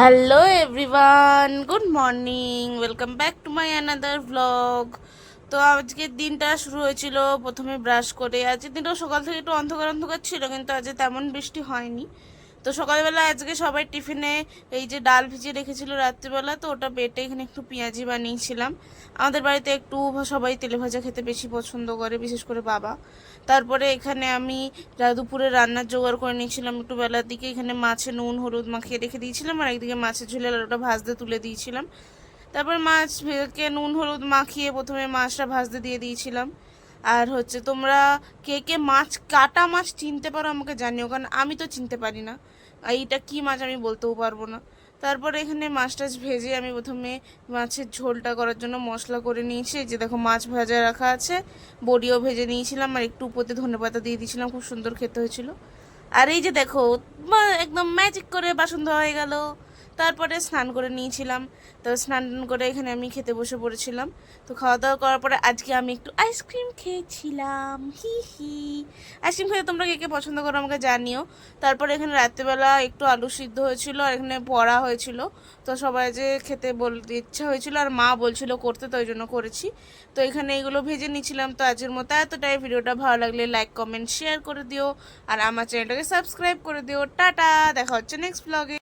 Hello everyone, good morning, welcome back to my another vlog. তো আজকের দিনটা শুরু হয়েছিল প্রথমে ব্রাশ করে। আজকের দিনটা সকাল থেকে একটু অন্ধকার অন্ধকার ছিল, কিন্তু আজকে তেমন বৃষ্টি হয়নি। তো সকালবেলা আজকে সবাই টিফিনে এই যে ডাল ভিজিয়ে রেখেছিল রাত্রিবেলা, তো ওটা বেটে এখানে একটু পেঁয়াজি বানিয়েছিলাম। আমাদের বাড়িতে একটু সবাই তেলে ভাজা খেতে বেশি পছন্দ করে, বিশেষ করে বাবা। তারপরে এখানে আমি দুপুরে রান্নার জোগাড় করে নিয়েছিলাম একটু বেলার দিকে। এখানে মাছে নুন হলুদ মাখিয়ে রেখে দিয়েছিলাম, আর একদিকে মাছের ঝোলে ওটা ভাজতে তুলে দিয়েছিলাম। তারপর মাছকে নুন হলুদ মাখিয়ে প্রথমে মাছটা ভাজতে দিয়ে দিয়েছিলাম। আর হচ্ছে তোমরা কে কে মাছ, কাটা মাছ চিনতে পারো আমাকে জানিও, কারণ আমি তো চিনতে পারি না। এইটা কি মাছ আমি বলতেও পারবো না। তারপরে এখানে মাছ টাছ ভেজে আমি প্রথমে মাছের ঝোলটা করার জন্য মশলা করে নিয়েছি। এই যে দেখো মাছ ভাজা রাখা আছে, বড়িও ভেজে নিয়েছিলাম, আর একটু উপরে ধনেপাতা দিয়ে দিয়েছিলাম, খুব সুন্দর খেতে হয়েছিল। আর এই যে দেখো একদম ম্যাজিক করে বাসন ধোয়া হয়ে গেল। তারপরে স্নান করে নিয়েছিলাম। তো স্নান করে এখানে আমি খেতে বসে পড়েছিলাম। তো খাওয়া দাওয়া করার পরে আজকে আমি একটু আইসক্রিম খেয়েছিলাম, হি হি। আইসক্রিম খেতে তোমরা কে কে পছন্দ করো আমাকে জানিও। তারপরে এখানে রাত্রেবেলা একটু আলু সিদ্ধ হয়েছিল, আর এখানে বড়া হয়েছিল। তো সবাই যে খেতে বলতে ইচ্ছা হয়েছিল, আর মা বলছিল করতে, তো ওই জন্য করেছি। তো এখানে এগুলো ভেজে নিচ্ছিলাম। তো আজকের মতো এতটাই। ভিডিওটা ভালো লাগলে লাইক কমেন্ট শেয়ার করে দিও, আর আমার চ্যানেলটাকে সাবস্ক্রাইব করে দিও। টাটা, দেখা হচ্ছে নেক্সট ব্লগে।